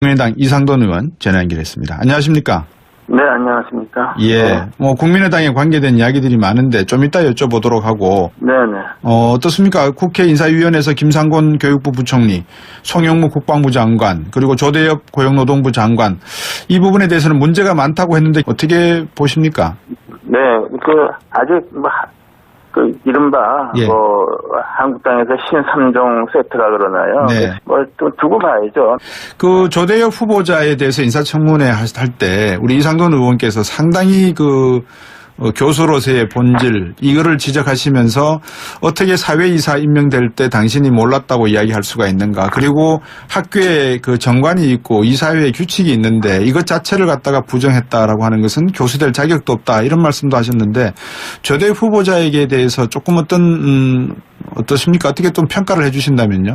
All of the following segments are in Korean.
국민의당 이상돈 의원 전화 연결했습니다. 안녕하십니까? 네, 안녕하십니까? 예, 국민의당에 관계된 이야기들이 많은데 좀 이따 여쭤보도록 하고. 네네. 어떻습니까? 국회 인사위원회에서 김상곤 교육부 부총리, 송영무 국방부 장관, 그리고 조대엽 고용노동부 장관, 이 부분에 대해서는 문제가 많다고 했는데 어떻게 보십니까? 네, 아직 이른바, 예. 한국당에서 신삼종 세트라 그러나요? 네. 좀 두고 봐야죠. 조대엽 후보자에 대해서 인사청문회 할 때 우리 이상돈 의원께서 상당히 교수로서의 본질, 이거를 지적하시면서 어떻게 사회이사 임명될 때 당신이 몰랐다고 이야기할 수가 있는가. 그리고 학교에 정관이 있고 이사회의 규칙이 있는데 이것 자체를 갖다가 부정했다라고 하는 것은 교수될 자격도 없다. 이런 말씀도 하셨는데 조대엽 후보자에게 대해서 조금 어떻습니까? 어떻게 좀 평가를 해 주신다면요?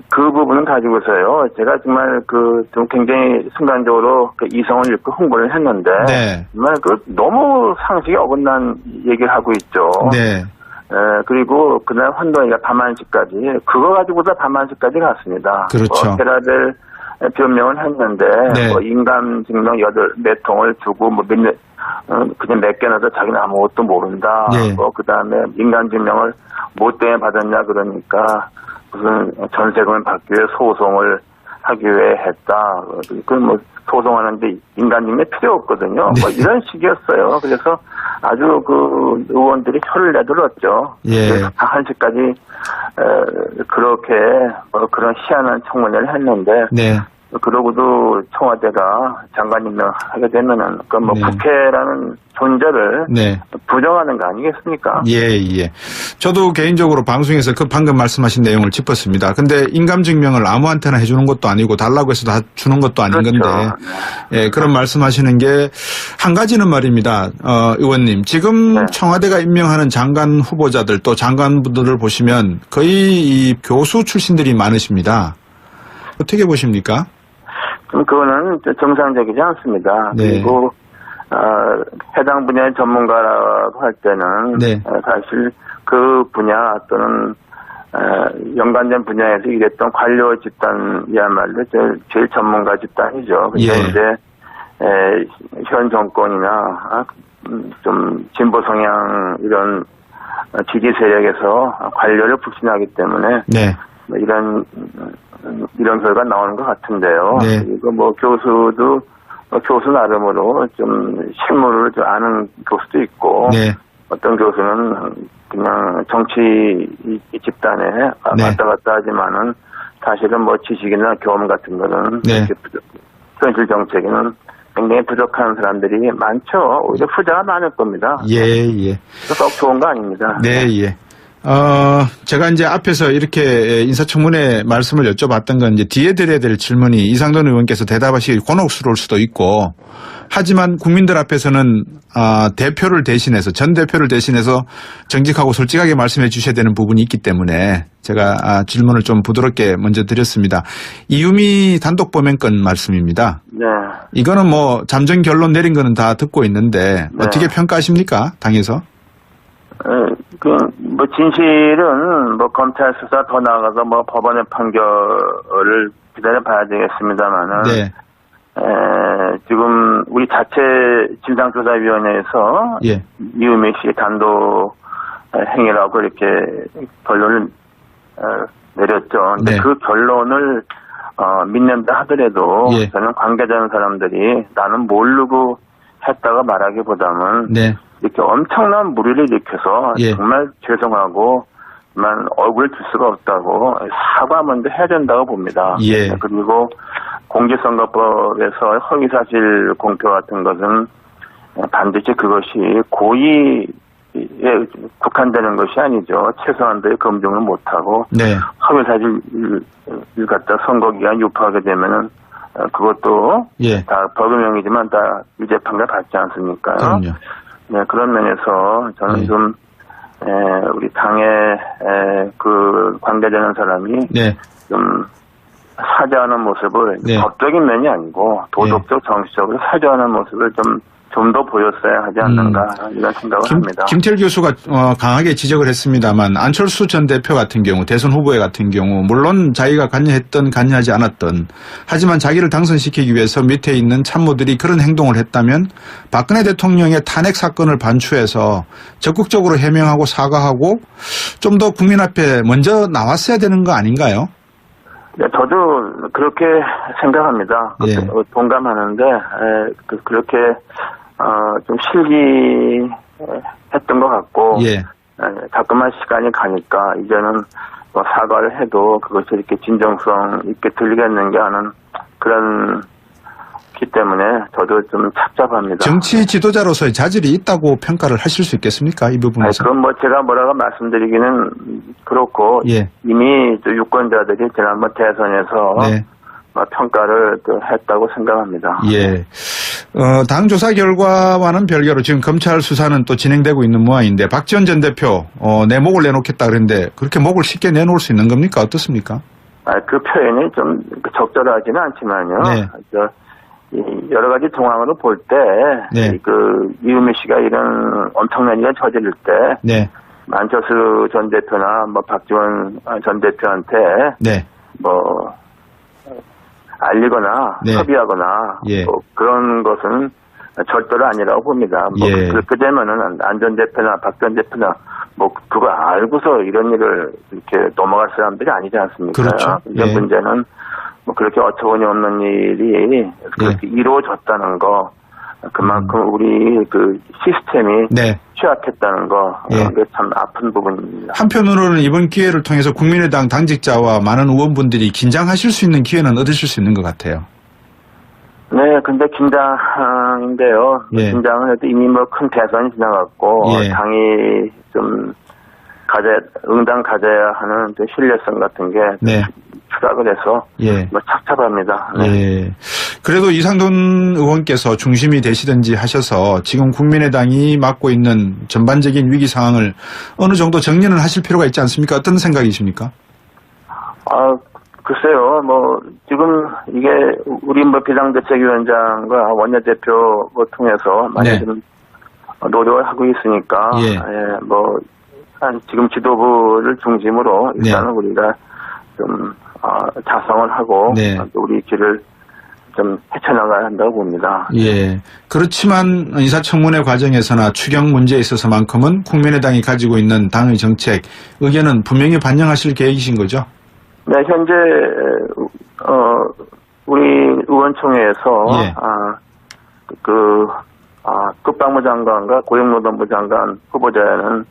그 부분은 가지고서요. 제가 정말 좀 굉장히 순간적으로 이성을 잃고 흥분을 했는데. 네. 정말 너무 상식에 어긋난 얘기를 하고 있죠. 네. 그리고 그날 환동이가 밤 1시까지, 그거 가지고도 밤 1시까지 갔습니다. 그렇죠. 테라벨 변명을 했는데, 네. 인감증명 4통을 주고, 그냥 몇 개나 더 자기는 아무것도 모른다. 네. 그 다음에 인감증명을 뭐 때문에 받았냐 그러니까, 무슨 전세금을 받기 위해 소송을 하기 위해 했다. 소송하는데 인간증명이 필요 없거든요. 네. 이런 식이었어요. 그래서 아주 의원들이 혀를 내둘렀죠. 예. 1시까지 그렇게 그런 희한한 청문회를 했는데. 네. 그러고도 청와대가 장관 임명하게 되면은 네. 국회라는 존재를 네. 부정하는 거 아니겠습니까? 예. 저도 개인적으로 방송에서 방금 말씀하신 내용을 짚었습니다. 근데 인감증명을 아무한테나 해주는 것도 아니고 달라고 해서 다 주는 것도 아닌 그렇죠. 건데, 예, 그런 말씀하시는 게 한 가지는 말입니다. 의원님, 지금 네. 청와대가 임명하는 장관 후보자들 또 장관분들을 보시면 거의 이 교수 출신들이 많으십니다. 어떻게 보십니까? 그거는 정상적이지 않습니다. 네. 그리고 해당 분야의 전문가라고 할 때는 네. 사실 그 분야 또는 연관된 분야에서 일했던 관료 집단이야말로 제일 전문가 집단이죠. 근데 예. 이제 현 정권이나 좀 진보 성향 이런 지지 세력에서 관료를 불신하기 때문에 네. 이런 결과가 나오는 것 같은데요. 네. 그리고 교수도 교수 나름으로 좀 실무를 좀 아는 교수도 있고, 네. 어떤 교수는 그냥 정치 집단에 네. 왔다 갔다 하지만은 사실은 지식이나 경험 같은 거는 네. 현실 정책에는 굉장히 부족한 사람들이 많죠. 오히려 후자가 많을 겁니다. 예. 썩 좋은 거 아닙니다. 네. 제가 이제 앞에서 이렇게 인사청문회 말씀을 여쭤봤던 건 이제 뒤에 드려야 될 질문이 이상돈 의원께서 대답하시기 곤혹스러울 수도 있고, 하지만 국민들 앞에서는 전 대표를 대신해서 정직하고 솔직하게 말씀해 주셔야 되는 부분이 있기 때문에 제가 질문을 좀 부드럽게 먼저 드렸습니다. 이유미 단독범행건 말씀입니다. 네. 이거는 잠정 결론 내린 거는 다 듣고 있는데 네. 어떻게 평가하십니까? 당에서? 진실은 검찰 수사 더 나아가서 법원의 판결을 기다려 봐야 되겠습니다만은. 네. 지금 우리 자체 진상조사위원회에서. 예. 이유미 씨 단독 행위라고 이렇게 결론을 내렸죠. 근데 네. 그 결론을 믿는다 하더라도. 예. 저는 관계자는 사람들이 나는 모르고 했다가 말하기보다는. 네. 이렇게 엄청난 무리를 일으켜서. 예. 정말 죄송하고 만 얼굴을 줄 수가 없다고 사과 먼저 해야 된다고 봅니다. 예. 그리고 공직선거법에서 허위사실 공표 같은 것은 반드시 그것이 고의에 국한되는 것이 아니죠. 최소한도의 검증을 못하고. 네. 허위사실을 갖다 선거기간 유포하게 되면은 그것도. 예. 다 법유명이지만 다 유죄 판결 받지 않습니까? 그럼요. 네, 그런 면에서 저는. 예. 좀 우리 당의 관계되는 사람이. 네. 좀 사죄하는 모습을. 네. 법적인 면이 아니고 도덕적, 정치적으로 사죄하는 모습을 좀 좀 더 보였어야 하지 않는가 이런 생각을 합니다. 김태일 교수가 강하게 지적을 했습니다만 안철수 전 대표 같은 경우 대선 후보에 같은 경우 물론 자기가 관여했던 관여하지 않았던 하지만 자기를 당선시키기 위해서 밑에 있는 참모들이 그런 행동을 했다면 박근혜 대통령의 탄핵 사건을 반추해서 적극적으로 해명하고 사과하고 좀 더 국민 앞에 먼저 나왔어야 되는 거 아닌가요? 네, 저도 그렇게 생각합니다. 예. 동감하는데 그렇게 좀 실기했던 것 같고 예. 자꾸만 시간이 가니까 이제는 뭐 사과를 해도 그것이 이렇게 진정성 있게 들리겠는가 하는 그런 기 때문에 저도 좀 착잡합니다. 정치 지도자로서의 자질이 있다고 평가를 하실 수 있겠습니까? 이 부분에서. 그건 뭐 제가 뭐라고 말씀드리기는 그렇고 예. 이미 유권자들이 지난번 대선에서 네. 평가를 했다고 생각합니다. 예. 당 조사 결과와는 별개로 지금 검찰 수사는 또 진행되고 있는 모양인데 박지원 전 대표 내 목을 내놓겠다 그랬는데 그렇게 목을 쉽게 내놓을 수 있는 겁니까? 어떻습니까? 그 표현이 좀 적절하지는 않지만요. 네. 여러 가지 정황으로 볼 때, 네. 이은미 씨가 이런 엄청난 일을 저지를 때, 네. 안철수 전 대표나 박지원 전 대표한테 네. 알리거나 네. 협의하거나 예. 그런 것은 절대로 아니라고 봅니다. 예. 그렇게 되면은 안 전 대표나 박 전 대표나 그거 알고서 이런 일을 이렇게 넘어갈 사람들이 아니지 않습니까? 그렇죠. 근데 예. 문제는 그렇게 어처구니 없는 일이 그렇게 이루어졌다는 거, 그만큼 우리 시스템이 네. 취약했다는 거, 예. 그게 참 아픈 부분입니다. 한편으로는 이번 기회를 통해서 국민의당 당직자와 많은 의원분들이 긴장하실 수 있는 기회는 얻으실 수 있는 것 같아요. 네, 근데 긴장인데요. 예. 긴장은 해도 이미 큰 대선이 지나갔고, 예. 당이 좀 응당 가져야 하는 신뢰성 같은 게 네. 추락을 해서 예. 착잡합니다. 네. 예. 그래도 이상돈 의원께서 중심이 되시든지 하셔서 지금 국민의당이 맡고 있는 전반적인 위기 상황을 어느 정도 정리는 하실 필요가 있지 않습니까? 어떤 생각이십니까? 글쎄요, 지금 이게 우리 비상대책위원장과 원내대표 통해서 많이 네. 좀 노력을 하고 있으니까, 예. 지금 지도부를 중심으로 일단은 우리가 좀 자성을 하고 네. 우리 길을 좀 헤쳐나가야 한다고 봅니다. 예. 그렇지만 인사청문회 과정에서나 추경 문제에 있어서만큼은 국민의당이 가지고 있는 당의 정책, 의견은 분명히 반영하실 계획이신 거죠? 네, 현재 우리 의원총회에서 예. 국방부 장관과 고용노동부 장관 후보자는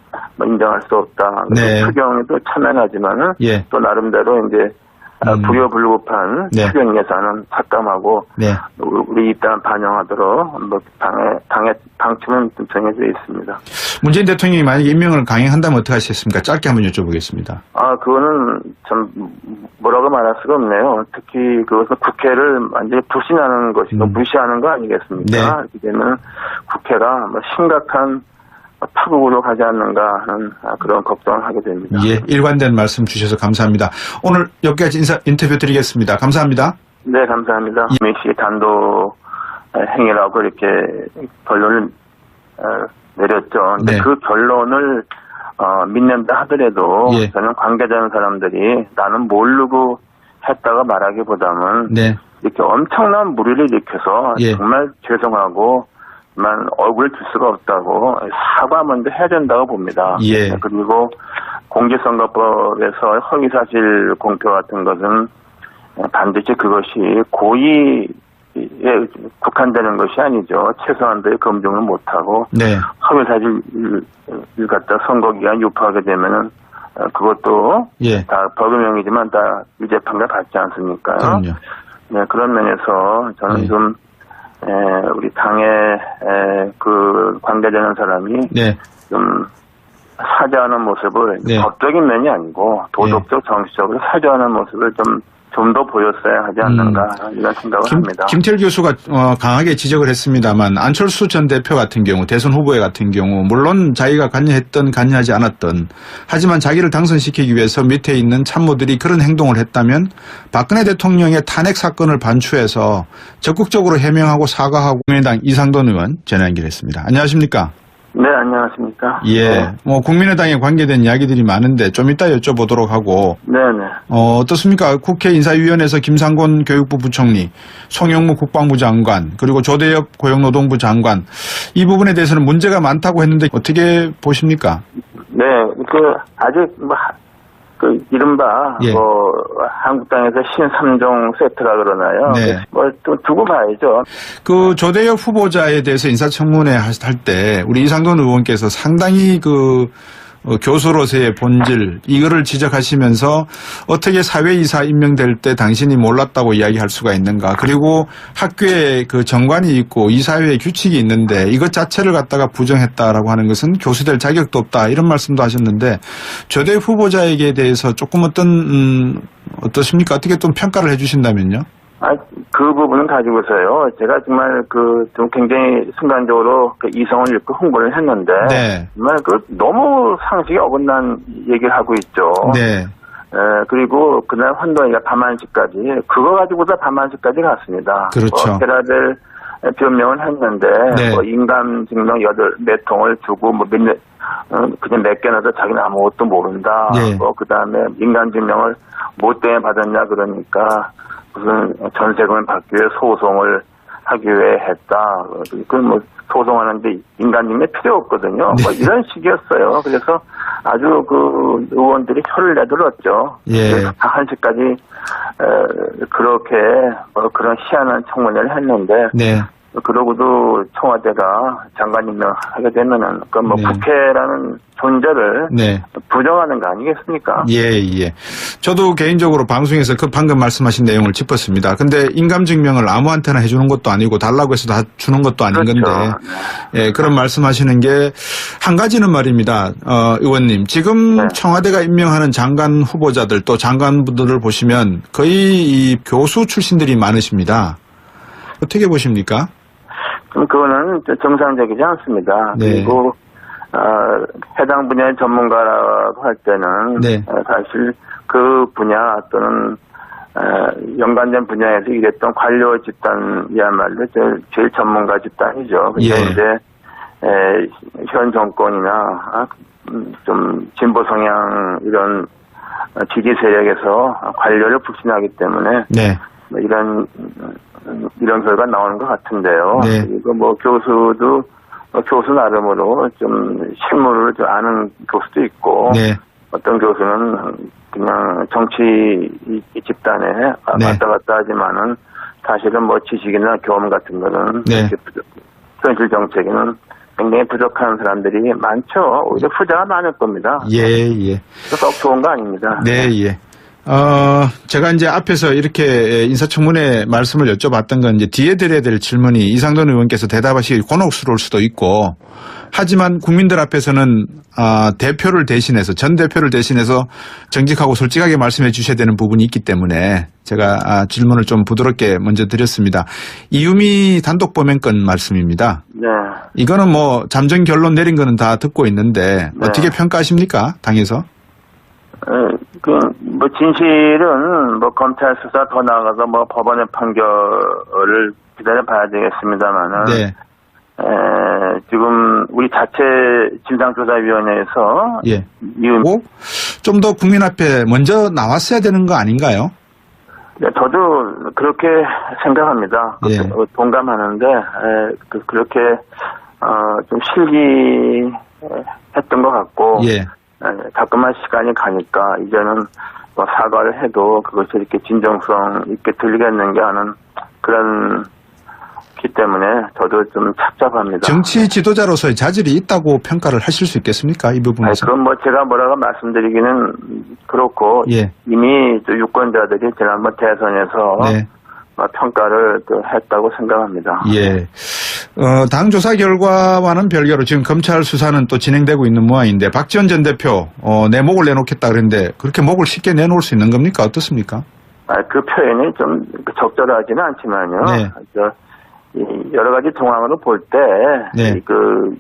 인정할 수 없다. 네. 추경에도 참여하지만은 예. 또 나름대로 이제 불효불급한 네. 추경 예산은 삭감하고 네. 우리 입장 반영하도록 당의 방침은 정해져 있습니다. 문재인 대통령이 만약에 임명을 강행한다면 어떻게 하시겠습니까? 짧게 한번 여쭤보겠습니다. 그거는 참 뭐라고 말할 수가 없네요. 특히 그것은 국회를 완전히 불신하는 것이고 무시하는 거 아니겠습니까? 네. 이렇게 되면 국회가 심각한 파국으로 가지 않는가 하는 그런 걱정을 하게 됩니다. 예, 일관된 말씀 주셔서 감사합니다. 오늘 여기까지 인터뷰 드리겠습니다. 감사합니다. 네, 감사합니다. 이미 씨 단독 행위라고 이렇게 결론을 내렸죠. 근데 네. 그 결론을 믿는다 하더라도 예. 저는 관계자는 사람들이 나는 모르고 했다가 말하기보다는 네. 이렇게 엄청난 무리를 일으켜서 예. 정말 죄송하고 얼굴을 줄 수가 없다고 사과 먼저 해야 된다고 봅니다. 예. 그리고 공직선거법에서 허위사실 공표 같은 것은 반드시 그것이 고의에 국한되는 것이 아니죠. 최소한도의 검증을 못하고 네. 허위사실을 갖다 선거기간 유포하게 되면은 그것도 예. 다 법유명이지만 다 유죄 판결 받지 않습니까? 그럼요. 네, 그런 면에서 저는 예. 좀 우리 당의 그 관계되는 사람이 네. 좀 사죄하는 모습을 네. 법적인 면이 아니고 도덕적, 정치적으로 사죄하는 모습을 좀 좀 더 보였어야 하지 않는가 이런 생각을 합니다. 김태일 교수가 강하게 지적을 했습니다만 안철수 전 대표 같은 경우 대선 후보에 같은 경우 물론 자기가 관여했던 관여하지 않았던 하지만 자기를 당선시키기 위해서 밑에 있는 참모들이 그런 행동을 했다면 박근혜 대통령의 탄핵 사건을 반추해서 적극적으로 해명하고 사과하고 국민의당 이상돈 의원 전화 연결했습니다. 안녕하십니까? 네, 안녕하십니까? 예, 뭐 국민의당에 관계된 이야기들이 많은데 좀 이따 여쭤보도록 하고. 네네. 어떻습니까? 국회 인사위원회에서 김상곤 교육부 부총리, 송영무 국방부 장관, 그리고 조대엽 고용노동부 장관 이 부분에 대해서는 문제가 많다고 했는데 어떻게 보십니까? 네, 아직 이른바 예. 한국당에서 신삼종 세트라 그러나요? 네. 또 두고 봐야죠. 그 조대엽 후보자에 대해서 인사청문회 할 때 우리 이상돈 의원께서 상당히 교수로서의 본질 이거를 지적하시면서 어떻게 사회이사 임명될 때 당신이 몰랐다고 이야기할 수가 있는가. 그리고 학교에 그 정관이 있고 이사회의 규칙이 있는데 이것 자체를 갖다가 부정했다라고 하는 것은 교수될 자격도 없다. 이런 말씀도 하셨는데 조대엽 후보자에게 대해서 조금 어떠십니까? 어떻게 좀 평가를 해 주신다면요? 그 부분은 가지고서요. 제가 정말 좀 굉장히 순간적으로 이성을 잃고 흥분을 했는데. 네. 정말 너무 상식에 어긋난 얘기를 하고 있죠. 네. 그리고 그날 환동이가 밤1시까지, 그거 가지고서 밤1시까지 갔습니다. 그렇죠. 테라를 변명을 했는데, 네. 인감 증명 4통을 주고, 그냥 몇 개나 더 자기는 아무것도 모른다. 네. 그 다음에 인감 증명을 뭐 때문에 받았냐 그러니까, 무슨 전세금을 받기 위해 소송을 하기 위해 했다. 소송하는데 인간증명이 필요 없거든요. 네. 이런 식이었어요. 그래서 아주 의원들이 혀를 내둘렀죠. 예. 그래서 1시까지 그렇게 그런 희한한 청문회를 했는데 네. 그러고도 청와대가 장관 임명하게 되면은 네. 국회라는 존재를 네. 부정하는 거 아니겠습니까? 예. 저도 개인적으로 방송에서 방금 말씀하신 내용을 짚었습니다. 근데 인감증명을 아무한테나 해주는 것도 아니고 달라고 해서 다 주는 것도 아닌 그렇죠. 건데, 예, 그런 말씀하시는 게 한 가지는 말입니다. 의원님, 지금 네. 청와대가 임명하는 장관 후보자들 또 장관분들을 보시면 거의 이 교수 출신들이 많으십니다. 어떻게 보십니까? 그거는 정상적이지 않습니다. 네. 그리고 해당 분야의 전문가라고 할 때는 네. 사실 그 분야 또는 연관된 분야에서 일했던 관료 집단이야말로 제일 전문가 집단이죠. 근데 예. 이제 현 정권이나 좀 진보 성향 이런 지지 세력에서 관료를 불신하기 때문에 네. 이런 결과 나오는 것 같은데요. 네. 그리고 교수도 교수 나름으로 좀 실무를 좀 아는 교수도 있고, 네. 어떤 교수는 그냥 정치 집단에 네. 왔다 갔다 하지만은 사실은 지식이나 경험 같은 거는 네. 현실 정책에는 굉장히 부족한 사람들이 많죠. 오히려 후자가 많을 겁니다. 예. 썩 좋은 거 아닙니다. 네. 제가 이제 앞에서 이렇게 인사청문회 말씀을 여쭤봤던 건 이제 뒤에 드려야 될 질문이 이상돈 의원께서 대답하시기 곤혹스러울 수도 있고, 하지만 국민들 앞에서는 대표를 대신해서 전 대표를 대신해서 정직하고 솔직하게 말씀해 주셔야 되는 부분이 있기 때문에 제가 질문을 좀 부드럽게 먼저 드렸습니다. 이유미 단독 범행건 말씀입니다. 네. 이거는 잠정 결론 내린 거는 다 듣고 있는데 어떻게 평가하십니까? 당에서? 진실은 검찰 수사 더 나아가서 법원의 판결을 기다려 봐야 되겠습니다만은. 네. 지금 우리 자체 진상조사위원회에서. 예. 좀 더 국민 앞에 먼저 나왔어야 되는 거 아닌가요? 네, 저도 그렇게 생각합니다. 예. 동감하는데, 그렇게, 좀 실기했던 것 같고. 예. 자꾸만 시간이 가니까 이제는 사과를 해도 그것이 이렇게 진정성 있게 들리겠는 게 하는 그런 기 때문에 저도 좀 착잡합니다. 정치 지도자로서의 자질이 있다고 평가를 하실 수 있겠습니까? 이 부분에서. 그건 제가 뭐라고 말씀드리기는 그렇고. 예. 이미 유권자들이 지난번 대선에서. 네. 평가를 했다고 생각합니다. 예. 당 조사 결과와는 별개로 지금 검찰 수사는 또 진행되고 있는 모양인데 박지원 전 대표 내 목을 내놓겠다 그랬는데 그렇게 목을 쉽게 내놓을 수 있는 겁니까? 어떻습니까? 그 표현이 좀 적절하지는 않지만요. 네. 여러 가지 정황으로 볼 때, 네.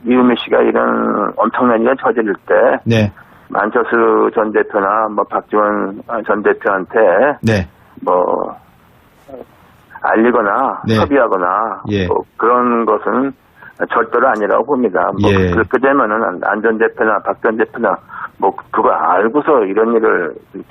이유미 씨가 이런 엄청난 일을 저지를 때, 네. 만철수 전 대표나 박지원 전 대표한테 네. 알리거나 네. 협의하거나 예. 그런 것은 절대로 아니라고 봅니다. 예. 그렇게 되면은 안 전 대표나 박 전 대표나 그거 알고서 이런 일을 이렇게